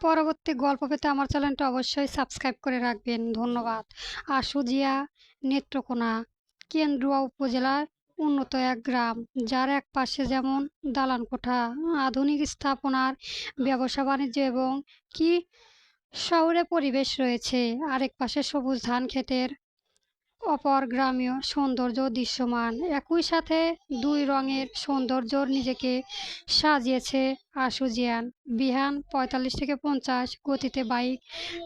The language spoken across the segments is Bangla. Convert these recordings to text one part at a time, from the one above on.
পরবর্তী গল্প পেতে আমার চ্যানেলটা অবশ্যই সাবস্ক্রাইব করে রাখবেন। ধন্যবাদ। আশুজিয়া নেত্রকোনা কেন্দুয়া উপজেলার উন্নত এক গ্রাম, যার এক পাশে যেমন দালান কোঠা, আধুনিক স্থাপনার ব্যবসা বাণিজ্য এবং কি শহুরে পরিবেশ রয়েছে, আরেক পাশে সবুজ ধান ক্ষেতের অপর গ্রামীয় সৌন্দর্য দৃশ্যমান। একই সাথে দুই রঙের সৌন্দর্য নিজেকে সাজিয়েছে আশুজিয়ান। বিহান ৪৫ থেকে ৫০ গতিতে বাইক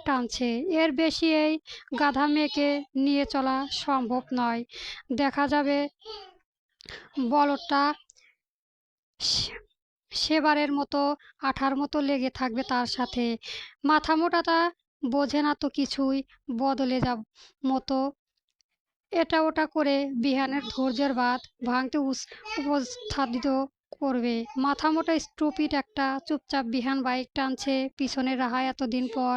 টানছে। এর বেশি এই গাধা মেয়েকে নিয়ে চলা সম্ভব নয়। দেখা যাবে বলদটা সেবারের মতো আঠার মতো লেগে থাকবে তার সাথে। মাথা মোটাটা বোঝে না তো কিছুই, বদলে যাব মতো এটা ওটা করে বিহানের ধৈর্যের বাঁধ ভাঙতে উপস্থাপিত করবে। মাথামোটা স্টুপিড একটা। চুপচাপ বিহান বাইক টানছে, পিছনে রাহা এতদিন পর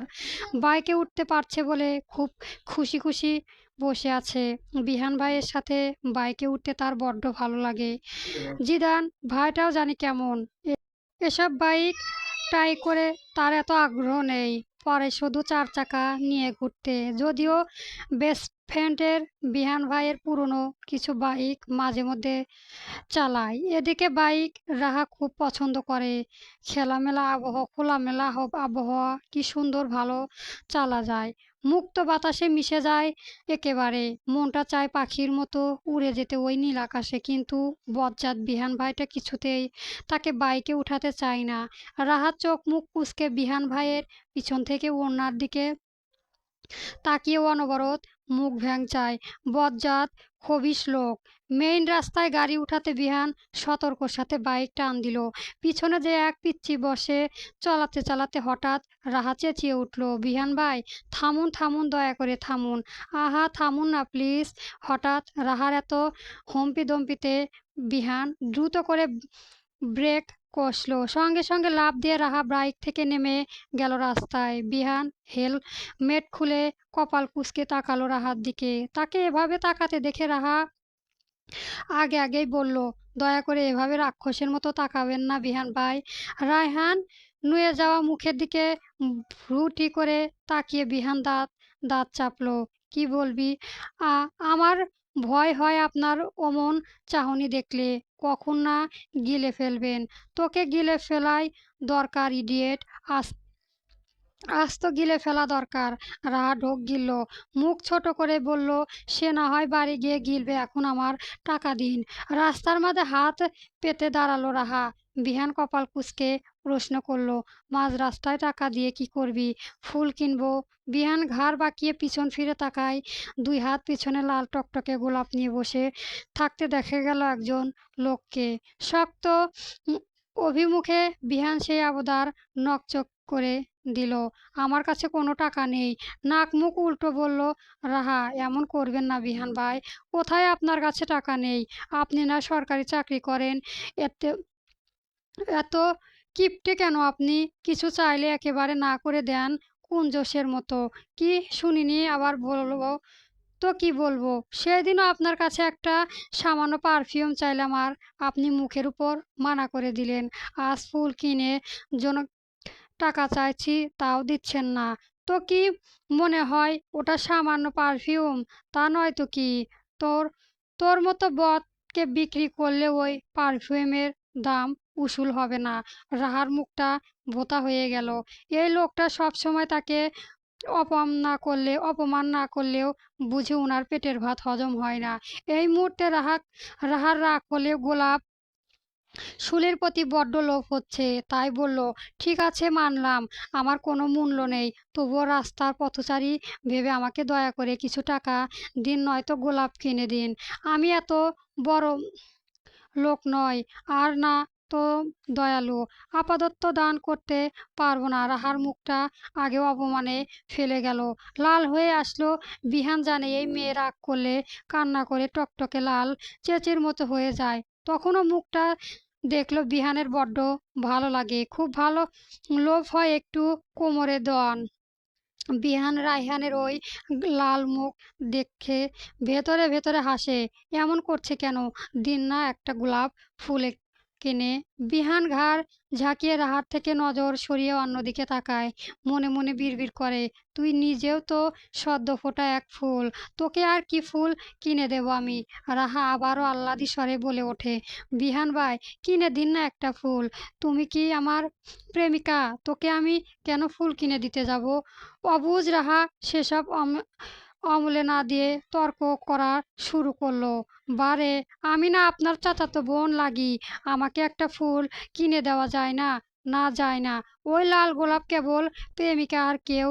বাইকে উঠতে পারছে বলে খুব খুশি খুশি বসে আছে। বিহান ভাইয়ের সাথে বাইকে উঠতে তার বড্ড ভালো লাগে। জিদান ভাইটাও জানি কেমন, এসব বাইক ট্রাই করে তার এত আগ্রহ নেই। পরে শুধু ৪ চাকা নিয়ে ঘুরতে। যদিও বেস্ট ফ্রেন্ডের বিহান ভাইয়ের পুরনো কিছু বাইক মাঝে মধ্যে চালায়। এদিকে বাইক রাহা খুব পছন্দ করে। খোলামেলা আবহাওয়া কি সুন্দর, ভালো চালা যায়। মুক্ত বাতাসে মিশে যায় একেবারে। মনটা চায় পাখির মতো উড়ে যেতে ওই নীল আকাশে, কিন্তু বজ্জাত বিহান ভাইটা কিছুতেই তাকে বাইকে উঠাতে চায় না। রাহাত চোখ মুখ কুঁচকে বিহান ভাইয়ের পিছন থেকে ওনার দিকে তাকিয়ে অনবরত মুখ ভ্যাংচায়। বজ্জাত খবিশ লোক। মেইন রাস্তায় গাড়ি উঠাতে বিহান সতর্কর সাথে বাইক টান দিল। পিছনে যে এক পিচ্চি বসে চালাতে চালাতে হঠাৎ রাহা চেঁচিয়ে উঠল, বিহান ভাই থামুন থামুন, দয়া করে থামুন। আহা থামুন না প্লিজ। হঠাৎ রাহার এত হম্পি দম্পিতে বিহান দ্রুত করে ব্রেক কষল। সঙ্গে সঙ্গে লাফ দিয়ে রাহা বাইক থেকে নেমে গেল রাস্তায়। বিহান হেলমেট খুলে কপাল কুঁচকে তাকালো রাহার দিকে। তাকে এভাবে তাকাতে দেখে রাহা আগেই বলল, দয়া করে এভাবে রাক্ষসের মতো তাকাবেন না বিহান ভাই। রায়হান নুয়ে যাওয়া মুখের দিকে ভ্রুটি করে তাকিয়ে বিহান দাঁত দাঁত চাপলো। কি বলবি? আমার ভয় হয় আপনার অমন চাহনি দেখলে। কখন না গিলে ফেলবেন। তোকে গিলে ফেলাই দরকার ইডিয়েট। আজ আজ তো গিলে ফেলা দরকার। রাহা ঢোক গিলল। মুখ ছোট করে বলল, সে না হয় বাড়ি গিয়ে গিলবে, এখন আমার টাকা দিন। রাস্তার মাঝে হাত পেতে দাঁড়ালো রাহা। বিহান কপাল কুঁচকে প্রশ্ন করলো, মাঝ রাস্তায় টাকা দিয়ে কি করবি? ফুল কিনবো। বিহান ঘাড় বাঁকিয়ে পিছন ফিরে তাকায়। দুই হাত পিছনে লাল টকটকে গোলাপ নিয়ে বসে থাকতে দেখে গেল একজন লোককে। শক্ত অভিমুখে বিহান সেই আবদার নকচক করে দিল, আমার কাছে কোনো টাকা নেই। নাক মুখ উল্টো বলল রাহা, এমন করবেন না বিহান ভাই। কোথায় আপনার কাছে টাকা নেই? আপনি না সরকারি চাকরি করেন? এতে এত কিপটে কেন আপনি? কিছু চাইলে একেবারে না করে দেন কোন জোশের মতো। কি শুনিনি আবার বলবো তো কি বলবো? সেদিনও আপনার কাছে একটা সামান্য পারফিউম চাইলাম আর আপনি মুখের উপর মানা করে দিলেন। আজ ফুল কিনে জন্য টাকা চাইছি, তাও দিচ্ছেন না। তো কি মনে হয় ওটা সামান্য পারফিউম? তা নয় তো কি? তোর তোর মতো বদকে বিক্রি করলে ওই পারফিউমের দাম উসুল হবে না। রাহার মুখটা ভোঁতা হয়ে গেল। এই লোকটা সব সময় তাকে অপমান না করলেও বুঝি উনার পেটের ভাত হজম হয় না। এই মুহূর্তে রাহার রাগ হলে গোলাপ শুলের প্রতি বড্ড লোভ হচ্ছে। তাই বলল, ঠিক আছে মানলাম আমার কোনো মূল্য নেই, তবুও রাস্তার পথচারী ভেবে আমাকে দয়া করে কিছু টাকা দিন, নয়তো গোলাপ কিনে দিন। আমি এত বড় লোক নয়, আর না তো দয়ালু। আপাতত দান করতে পারবো না। রাহার মুখটা আগেও অপমানে ফেলে গেল, লাল হয়ে আসলো। বিহান জানে এই মেয়ে রাগ করলে কান্না করে টকটকে লাল চেঁচির মতো হয়ে যায়। তখনও মুখটা দেখলো বিহানের বড্ড ভালো লাগে, খুব ভালো লোভ হয় একটু কোমরে দেওয়ান। বিহান রায়হানের ওই লাল মুখ দেখে ভেতরে ভেতরে হাসে। এমন করছে কেন? দিন না একটা গোলাপ ফুল কেনে। বিহান ঘাড় ঝাঁকিয়ে রাহার থেকে নজর সরিয়ে অন্যদিকে তাকায়। মনে মনে বিড়বিড় করে, তুই নিজেও তো সদ্য ফোটা এক ফুল, তোকে আর কি ফুল কিনে দেব আমি। রাহা আবারও আহ্লাদি স্বরে বলে ওঠে, বিহান ভাই, কিনে দিন না একটা ফুল। তুমি কি আমার প্রেমিকা, তোকে আমি কেন ফুল কিনে দিতে যাব? অবুঝ রাহা সেসব অমলে না দিয়ে তর্ক করা শুরু করলো। বারে, আমি না আপনার চাচাতো বোন লাগি, আমাকে একটা ফুল কিনে দেওয়া যায় না? না যায় না, ওই লাল গোলাপ কেবল প্রেমিকা আর কেউ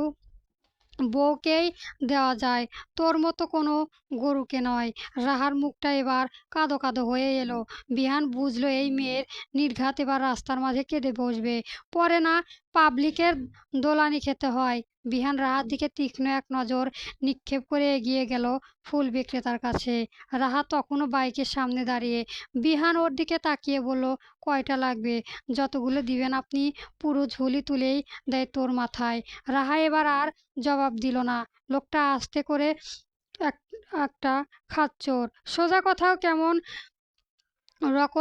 বউকেই দেওয়া যায়, তোর মতো কোনো গরুকে নয়। রাহার মুখটা এবার কাঁদো কাঁদো হয়ে এলো। বিহান বুঝলো এই মেয়ের নির্ঘাত এবার রাস্তার মাঝে কেঁদে বসবে, পরে না পাবলিকের দোলানি খেতে হয়। বিহান রাহার দিকে তীক্ষ্ণ এক নজর নিক্ষেপ করে এগিয়ে গেল ফুল বিক্রেতার কাছে। রাহা তখনও বাইকের সামনে দাঁড়িয়ে। বিহান ওর দিকে তাকিয়ে বলল, কয়টা লাগবে? যতগুলো দিবেন আপনি। পুরো ঝুলি তুলেই দেয় তোর মাথায়। রাহা এবার আর জবাব দিল না। লোকটা আস্তে করে এক একটা খাচ্চর সোজা কথাও কেমন রক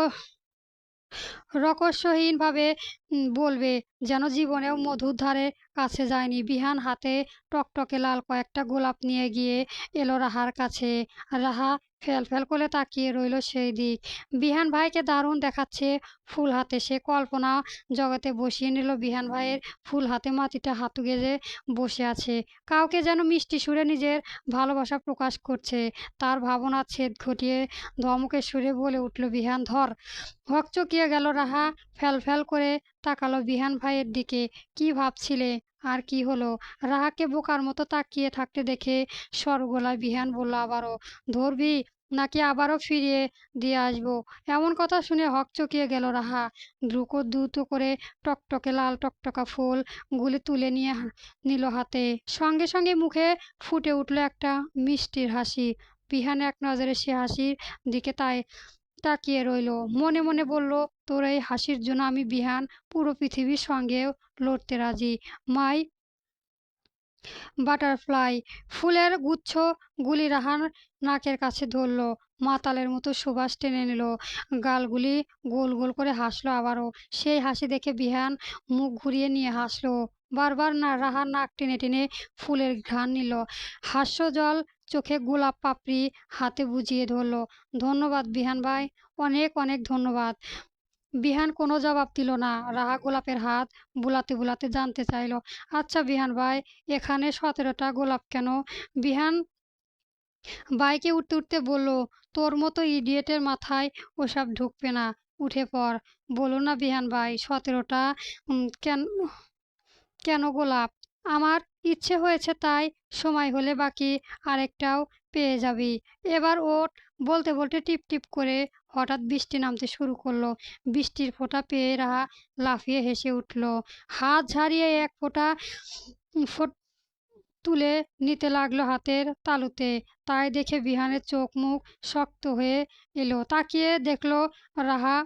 রহস্যহীনভাবে বলবে, যেন জীবনেও মধুর ধারে কাছে যায়নি। বিহান হাতে টকটকে লাল কয়েকটা গোলাপ নিয়ে গিয়ে এলো রাহার কাছে। রাহা ফ্যাল ফ্যাল করে তাকিয়ে রইল সেই দিক। বিহান ভাইকে দারুণ দেখাচ্ছে ফুল হাতে। সে কল্পনা জগতে বসিয়ে নিল বিহান ভাইয়ের ফুল হাতে মাটিতে হাঁটু গেজে বসে আছে, কাউকে যেন মিষ্টি সুরে নিজের ভালোবাসা প্রকাশ করছে। তার ভাবনা ছেদ ঘটিয়ে ধমকের সুরে বলে উঠল, বিহান ধর। হকচকিয়ে গেল রাহা, ফ্যাল ফ্যাল করে তাকালো বিহান ভাইয়ের দিকে। কি ভাবছিলে? আর কি হলো? রাহাকে বোকার মতো তাকিয়ে থাকতে দেখে সরগোলায় বিহান বলল আবারও, ধরবি নাকি আবারও ফিরিয়ে দিয়ে আসবো? এমন কথা শুনে হকচকিয়ে গেল রাহা। দ্রুত করে টকটকে লাল টকটকা ফুল গুলি তুলে নিল হাতে। সঙ্গে সঙ্গে মুখে ফুটে উঠল একটা মিষ্টির হাসি। বিহান এক নজরে সে হাসির দিকে তাকিয়ে রইল। মনে মনে বলল, তোর এই হাসির জন্য আমি বিহান পুরো পৃথিবীর সঙ্গেও লড়তে রাজি। মাই বাটারফ্লাই। ফুলের গুচ্ছ গুলি রাহার নাকের কাছে ধরল, মাতালের মতো সুবাস টেনে নিল। গালগুলি গোল গোল করে হাসলো আবারও। সেই হাসি দেখে বিহান মুখ ঘুরিয়ে নিয়ে হাসলো। বারবার না রাহার নাক টেনে টেনে ফুলের ঘ্রাণ নিল। হাস্যজল চোখে গোলাপ পাপড়ি হাতে বুঝিয়ে ধরল, ধন্যবাদ বিহান ভাই, অনেক অনেক ধন্যবাদ। বিহান কোনো জবাব দিল না। রাহা গোলাপের হাত বুলাতে বুলাতে জানতে চাইল, আচ্ছা বিহান ভাই, এখানে 17টা গোলাপ কেন? বিহান বাইকে উঠতে উঠতে বলল, তোর মতো ইডিয়েটের মাথায় ওসব ঢুকবে না, উঠে পড়। বলো না বিহান ভাই, 17টা কেন কেন গোলাপ? আমার ইচ্ছে হয়েছে তাই, সময় হলে বাকি আরেকটাও পেয়ে যাবি। এবার ওঠ। বলতে বলতে টিপ টিপ করে হঠাৎ বৃষ্টি নামতে শুরু করলো। বৃষ্টির ফোঁটা পেয়ে রাহা লাফিয়ে হেসে উঠল। হাত ঝাড়িয়ে এক ফোঁটা তুলে নিতে লাগলো হাতের তালুতে। তাই দেখে বিহানের চোখ মুখ শক্ত হয়ে এলো। তাকিয়ে দেখলো রাহা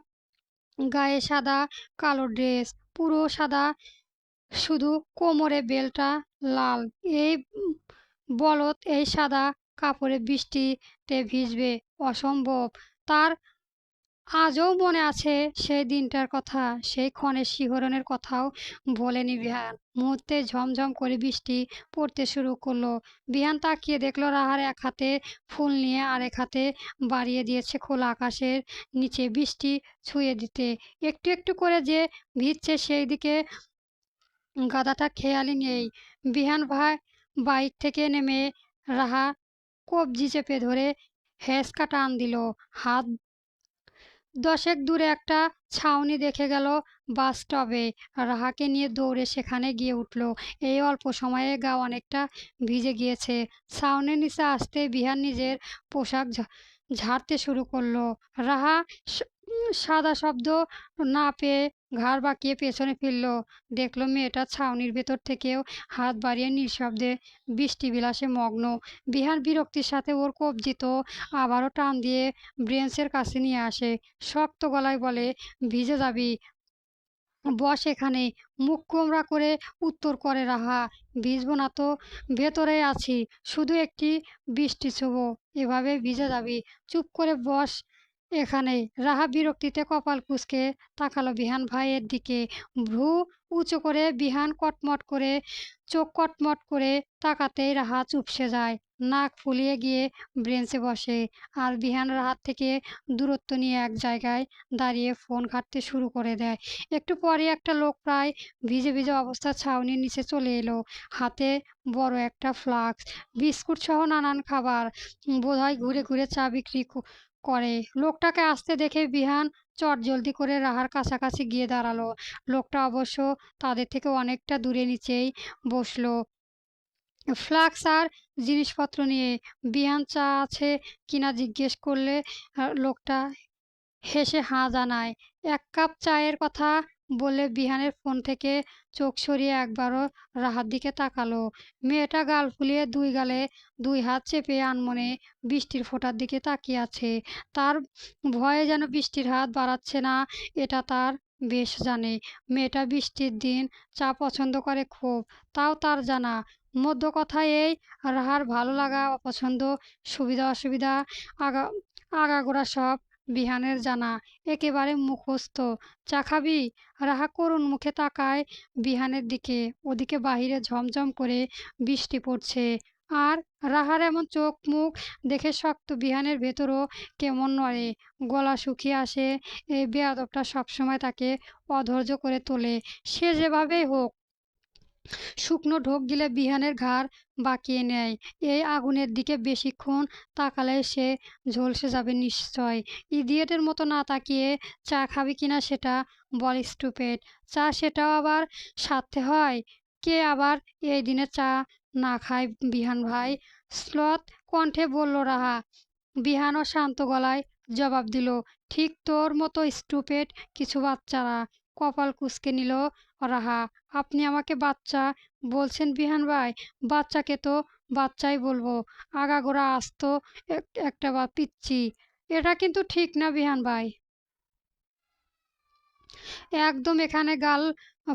গায়ে সাদা কালো ড্রেস, পুরো সাদা, শুধু কোমরে বেলটা লাল। এই বলদ এই সাদা কাপড়ে বৃষ্টিতে ভিজবে? অসম্ভব। তার আজও মনে আছে সেই দিনটার কথা, সেই ক্ষণের শিহরণের কথাও ভোলেনি বিহান। মুহূর্তে ঝমঝম করে বৃষ্টি পড়তে শুরু করলো। বিহান তাকিয়ে দেখলো রাহার এক হাতে ফুল নিয়ে আরেক হাতে বাড়িয়ে দিয়েছে খোলা আকাশের নিচে বৃষ্টি ছুঁয়ে দিতে। একটু একটু করে যে ভিজছে সেই দিকে গাধাটা খেয়ালই নেই। বিহান ভাই বাইক থেকে নেমে রাহা কবজি চেপে ধরে হেঁচকা টান দিল। হাত 10 দূরে একটা ছাউনি দেখে গেল বাস স্টপে। রাহাকে নিয়ে দৌড়ে সেখানে গিয়ে উঠল। এই অল্প সময়ে গা অনেকটা ভিজে গিয়েছে। ছাউনির নিচে আসতে বিহান নিজের পোশাক ঝাড়তে শুরু করলো। রাহা সাদা শব্দ না পেয়ে ঘাড় বাঁকিয়ে পেছনে ফিরল। দেখলো মেয়েটা ছাউনির ভেতর থেকেও হাত বাড়িয়ে নিঃশব্দে বৃষ্টি বিলাসে মগ্ন। বিহান বিরক্তির সাথে ওর কবজি তো আবারও টান দিয়ে ব্রেঞ্চের কাছে নিয়ে আসে। শক্ত গলায় বলে, ভিজে যাবি, বস এখানে। মুখ গোমড়া করে উত্তর করে রাহা, ভিজবো না তো, ভেতরে আছি, শুধু একটি বৃষ্টি ছোঁবো, এভাবে ভিজে যাবি, চুপ করে বস এখানে। রাহা বিরক্তিতে কপাল কুঁচকে তাকালো বিহান ভাইয়ের দিকে। ভ্রু উঁচু করে বিহান কটমট করে চোখ কটমট করে তাকাতেই রাহা চুপসে যায়। নাক ফুলিয়ে গিয়ে ব্রেঞ্চে বসে। আর বিহান রাহাত থেকে দূরত্ব নিয়ে এক জায়গায় দাঁড়িয়ে ফোন ঘাঁটতে শুরু করে দেয়। একটু পরে একটা লোক প্রায় ভিজে ভিজে অবস্থায় ছাউনির নিচে চলে এলো। হাতে বড় একটা ফ্লাক্স, বিস্কুট সহ নানান খাবার। বোধহয় ঘুরে ঘুরে চা বিক্রি করে। লোকটাকে আসতে দেখে বিহান চটজলদি করে রাহার কাছাকাছি গিয়ে দাঁড়ালো। লোকটা অবশ্য তাদের থেকে অনেকটা দূরে নিচেই বসলো, ফ্লাক্স আর জিনিসপত্র নিয়ে। বিহান চা আছে কিনা জিজ্ঞেস করলে লোকটা হেসে হাঁ জানায়। ১ কাপ চায়ের কথা বলে বিহানের ফোন থেকে চোখ সরিয়ে একবারও রাহার দিকে তাকালো। মেয়েটা গাল ফুলিয়ে ২ গালে ২ হাত চেপে আনমনে বৃষ্টির ফোঁটার দিকে তাকিয়ে আছে। তার ভয়ে যেন বৃষ্টির হাত বাড়াচ্ছে না এটা তার বেশ জানে। মেয়েটা বৃষ্টির দিন চা পছন্দ করে খুব, তাও তার জানা। মধ্য কথা এই, রাহার ভালো লাগা অপছন্দ, সুবিধা অসুবিধা, আগা আগাগোড়া সব বিহানের জানা, একেবারে মুখস্থ। চা খাবি? রাহা করুণ মুখে তাকায় বিহানের দিকে। ওদিকে বাহিরে ঝমঝম করে বৃষ্টি পড়ছে। আর রাহার এমন চোখ মুখ দেখে শক্ত বিহানের ভেতরও কেমন নড়ে, গলা শুকিয়ে আসে। এই বেয়াদবটা সবসময় তাকে অধৈর্য করে তোলে। সে যেভাবেই হোক শুকনো ঢোক গিলে বিহানের ঘাড় বাঁকিয়ে নেয়। এই আগুনের দিকে বেশিক্ষণ তাকালে সে ঝলসে যাবে নিশ্চয়। ইডিয়েটের মতো না তাকিয়ে চা খাবি কিনা সেটা বল স্টুপিড। চা সেটাও আবার সাধতে হয়? কে আবার এই দিনে চা না খায় বিহান ভাই? শ্লথ কণ্ঠে বলল রাহা। বিহানও শান্ত গলায় জবাব দিল, ঠিক তোর মতো স্টুপিড কিছু বাচ্চারা। কপাল কুঁচকে নিল রাহা। আপনি আমাকে বাচ্চা বলছেন বিহান ভাই? বাচ্চাকে তো বাচ্চাই বলবো, আগাগোড়া আস্ত একটা বা পিচ্চি। এটা কিন্তু ঠিক না বিহান ভাই। একদম এখানে গাল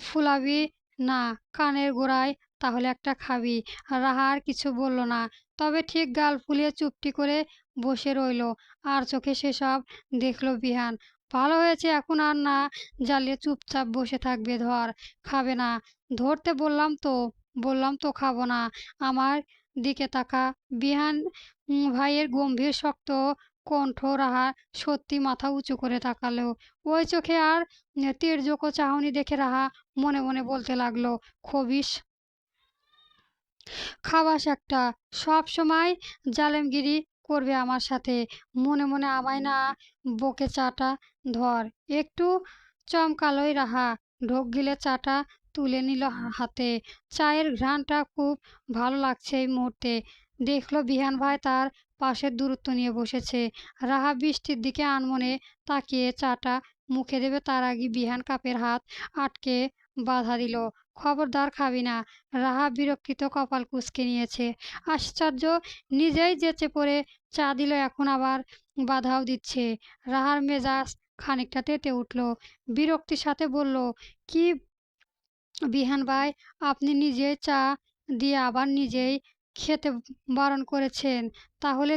ফুলাবি না, কানের গোড়ায় তাহলে একটা খাবি। রাহা আর কিছু বলল না, তবে ঠিক গাল ফুলিয়ে চুপটি করে বসে রইল। আর চোখে সেসব দেখলো বিহান। ভালো হয়েছে, এখন আর না জ্বালিয়ে চুপচাপ বসে থাকবে। ধর। খাবে না? ধরতে বললাম তো খাবো না। আমার দিকে তাকা। বিহান ভাইয়ের গম্ভীর শক্ত কণ্ঠ রাহা সত্যি মাথা উঁচু করে তাকালো। ওই চোখে আর তীর্যক চাহনি দেখে রাহা মনে মনে বলতে লাগলো, খবিস খাবাস একটা, সব সময় জালেমগিরি করবে আমার সাথে। মনে মনে আমায় না বকে চাটা ধর। একটু চমকালোই রাহা। ঢোক গিলে চাটা তুলে নিল হাতে। চায়ের ঘ্রাণটা খুব ভালো লাগছে এই মুহূর্তে। দেখলো বিহান ভাই তার পাশের দূরত্ব নিয়ে বসেছে। রাহা বৃষ্টির দিকে আনমনে তাকিয়ে চাটা মুখে দেবে তার আগে বিহান কাপের হাত আটকে বাধা দিল। খবরদার খাবি না। রাহা বিরক্তিতে কপাল কুঁচকে নিয়েছে। আশ্চর্য, নিজেই যেচে পড়ে চা দিল, এখন আবার বাধাও দিচ্ছে। রাহার মেজাজ খানিকটা তেতে উঠল। বিরক্তির সাথে বলল, কি বিহান ভাই, আপনি নিজেই চা দিয়ে আবার নিজেই খেতে বারণ করেছেন, তাহলে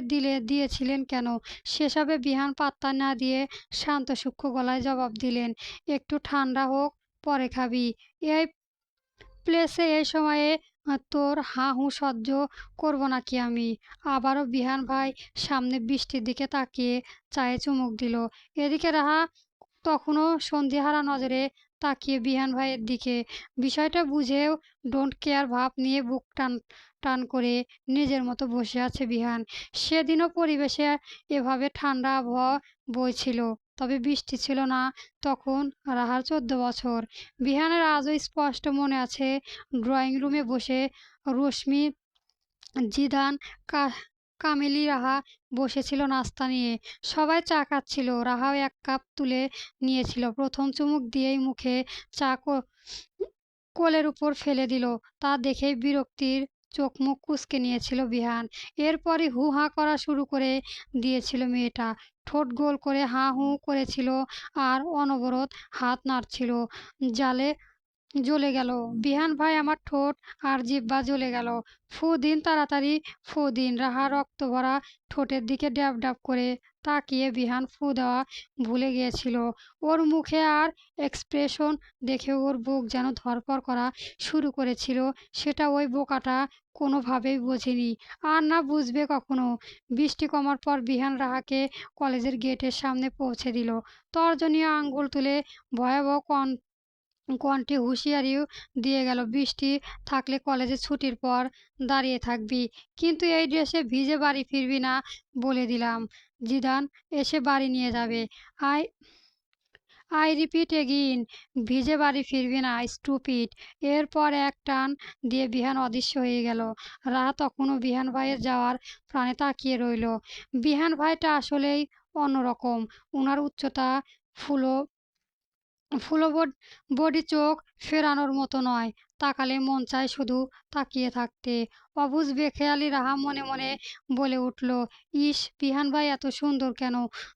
দিয়েছিলেন কেন? সেসবে বিহান পাত্তা না দিয়ে শান্ত সূক্ষ্ম গলায় জবাব দিলেন, একটু ঠান্ডা হোক পরে খাবি। এই প্লেসে এই সময়ে তোর হাঁ হুঁ সহ্য করবো নাকি আমি? আবারও বিহান ভাই সামনে বৃষ্টির দিকে তাকিয়ে চায়ে চুমুক দিল। এদিকে রাহা তখনও সন্ধিহারা নজরে তাকিয়ে বিহান ভাইয়ের দিকে। বিষয়টা বুঝেও ডোন্ট কেয়ার ভাব নিয়ে বুক টান টান করে নিজের মতো বসে আছে বিহান। সেদিনও পরিবেশে এভাবে ঠান্ডা আবহাওয়া বইছিল, তবে বৃষ্টি ছিল না। তখন রাহার ১৪ বছর। বিহানের আজও স্পষ্ট মনে আছে, ড্রয়িং রুমে বসে রশ্মি, জিদান, কামেলি, রাহা বসেছিল নাস্তা নিয়ে। সবাই চা খাচ্ছিল। রাহাও ১ কাপ তুলে নিয়েছিল। প্রথম চুমুক দিয়েই মুখে চা কোলের উপর ফেলে দিল। তা দেখেই বিরক্তির চোখ মুখ কুঁচকে নিয়েছিল বিহান। এরপরই হু হা করা শুরু করে দিয়েছিল মেয়েটা। ঠোঁট গোল করে হাঁ হুঁ করেছিল আর অনবরত হাত নাড়ছিল। জালে জ্বলে গেল। বিহান ভাই আমার ঠোঁট আর জিহ্বা জ্বলে গেল। ফু দিন তাড়াতাড়ি, ফু দিন। রাহা রক্ত ভরা ঠোঁটের দিকে ড্যাব ড্যাব করে তাকিয়ে বিহান ফু দেওয়া ভুলে গিয়েছিল। ওর মুখে আর এক্সপ্রেশন দেখে ওর বুক যেন ধড়ফড় করা শুরু করেছিল। সেটা ওই বোকাটা কোনোভাবেই বোঝেনি, আর না বুঝবে কখনো। বৃষ্টি কমার পর বিহান রাহাকে কলেজের গেটের সামনে পৌঁছে দিল। তর্জনীয় আঙ্গুল তুলে ভয়াবহ কণ্ঠে হুঁশিয়ারিও দিয়ে গেল, বৃষ্টি থাকলে কলেজে ছুটির পর দাঁড়িয়ে থাকবি, কিন্তু এই ড্রেসে ভিজে বাড়ি ফিরবি না বলে দিলাম। জিদান এসে বাড়ি নিয়ে যাবে। আই আই রিপিট এগেইন, ভিজে বাড়ি ফিরবি না স্টুপিড। এরপর এক টান দিয়ে বিহান অদৃশ্য হয়ে গেল। রাহা তখনও বিহান ভাইয়ের যাওয়ার প্রাণে তাকিয়ে রইল। বিহান ভাইটা আসলেই অন্যরকম। উনার উচ্চতা, ফুলো ফুলো বডি, চোখ ফেরানোর মতো নয়। তাকালে মন চায় শুধু তাকিয়ে থাকতে। অবুঝ বেখেয়ালি রাহা মনে মনে বলে উঠল, ইস, বিহান ভাই এত সুন্দর কেন?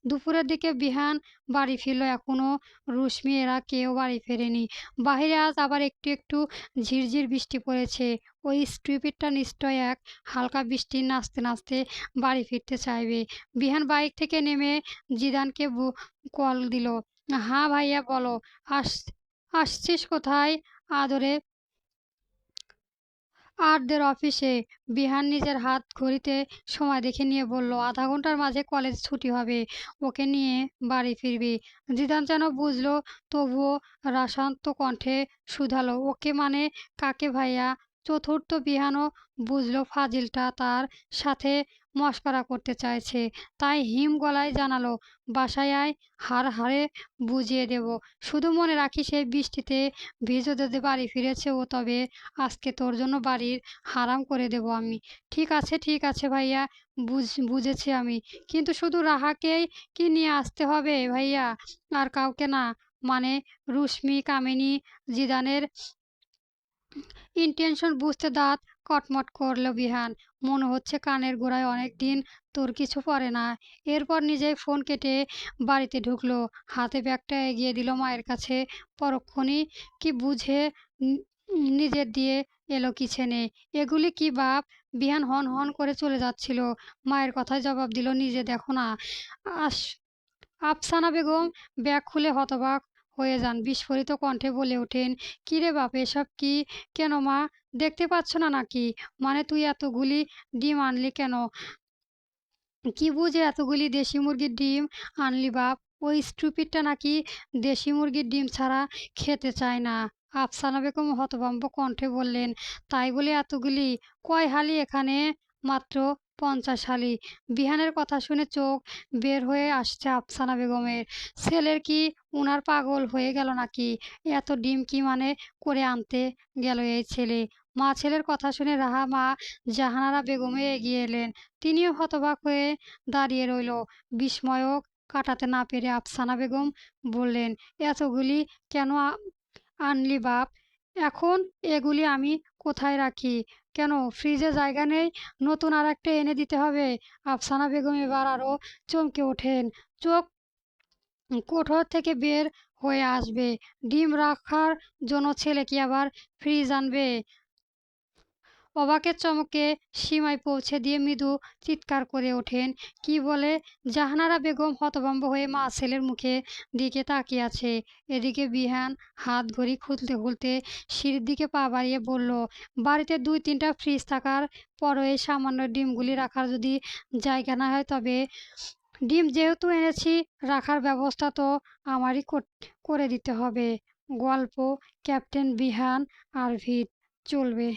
দুপুরের দিকে বিহান বাড়ি ফিরল, এখনো রুশমি এরা কেউ বাড়ি ফেরেনি। বাহিরে আজ আবার একটু একটু ঝিরঝির বৃষ্টি পড়েছে। ওই স্টুপিডটা নিশ্চয় এক হালকা বৃষ্টি নাচতে নাচতে বাড়ি ফিরতে চাইবে। বিহান বাইক থেকে নেমে জিদানকে কল দিল। হ্যাঁ ভাইয়া বলো। আস আসছিস কোথায়? আদরে আরদের অফিসে। বিহান নিজের হাত ঘড়িতে সময় দেখে নিয়ে বলল, আধা ঘন্টার মাঝে কলেজ ছুটি হবে, ওকে নিয়ে বাড়ি ফিরবি। জিদান যেন বুঝলো, তবুও রাশান্ত কণ্ঠে শুধালো, ওকে মানে কাকে ভাইয়া? চতুর্থ বিহানও বুঝলো ফাজিলটা তার সাথে মশকরা করতে চাইছে, তাই হিম গলায় জানালো, বাসায় আয়, হাড়ে বুঝিয়ে দেব। শুধু মনে রাখিস এই বৃষ্টিতে ভিজতে বাড়ি ফিরেছে ও, তবে আজকে তোর জন্য বাড়ির হারাম করে দেব আমি। ঠিক আছে ভাইয়া, বুঝেছি আমি, কিন্তু শুধু রাহাকেই কি নিয়ে আসতে হবে ভাইয়া, আর কাউকে না? মানে রুশমি, কামিনী, জিদানের ইন্টেনশন বুঝতে দাঁত কটমট করল বিহান। মনে হচ্ছে কানের গোড়ায় অনেক দিন তোর কিছু পড়ে না। এরপর নিজেই ফোন কেটে বাড়িতে ঢুকলো। হাতে ব্যাগটা এগিয়ে দিল মায়ের কাছে। পরক্ষণই কি বুঝে নিজের দিয়ে এলো কিচেনে। এগুলি কি বাপ? বিহান হন হন করে চলে যাচ্ছিল। মায়ের কথায় জবাব দিল, নিজে দেখো না। আস আফসানা বেগম ব্যাগ খুলে হতবাক হয়ে যান। বিস্ফোরিত কণ্ঠে বলে ওঠেন, কিরে বাপ, এসব কি? কেন মা, দেখতে পাচ্ছ না নাকি? মানে তুই এতগুলি ডিম আনলি কেন? কি বুঝে এতগুলি দেশি মুরগির ডিম আনলি বাপ? ওই স্টুপিডটা নাকি দেশি মুরগির ডিম ছাড়া খেতে চায় না। আফসানা বেগম হতভম্ব কণ্ঠে বললেন, তাই বলে এতগুলি? কয় হালি এখানে? মাত্র 50 হালি। বিহানের কথা শুনে চোখ বের হয়ে আসছে আফসানা বেগমের। ছেলের কি উনার পাগল হয়ে গেল নাকি? এত ডিম কি মানে করে আনতে গেল এই ছেলে? মা ছেলের কথা শুনে রাহা মা জাহানারা বেগমে এগিয়ে এলেন। তিনিও হতবাক হয়ে দাঁড়িয়ে রইল। বিস্ময়ও কাটাতে না পেরে আফসানা বেগম বললেন, এতগুলি কেন আনলি বাপ? এখন এগুলি আমি কোথায় রাখি? কেন ফ্রিজে জায়গা নেই? নতুন আর একটা এনে দিতে হবে? আফসানা বেগম এবার আরো চমকে ওঠেন। চোখ কোঠর থেকে বের হয়ে আসবে। ডিম রাখার জন্য ছেলে কি আবার ফ্রিজ আনবে? অবাকের চমকে সীমায় পৌঁছে দিয়ে মৃদু চিৎকার করে ওঠেন, কি বলে? জাহানারা বেগম হতভম্ব হয়ে মা ছেলের মুখে দিকে তাকিয়ে আছে। এদিকে বিহান হাত ঘড়ি খুলতে খুলতে সিঁড়ির দিকে পা বাড়িয়ে বলল, বাড়িতে 2-3টা ফ্রিজ থাকার পরও এই সামান্য ডিমগুলি রাখার যদি জায়গা না হয়, তবে ডিম যেহেতু এনেছি, রাখার ব্যবস্থা তো আমারই করে দিতে হবে। গল্প ক্যাপ্টেন বিহান আর ভিত চলবে।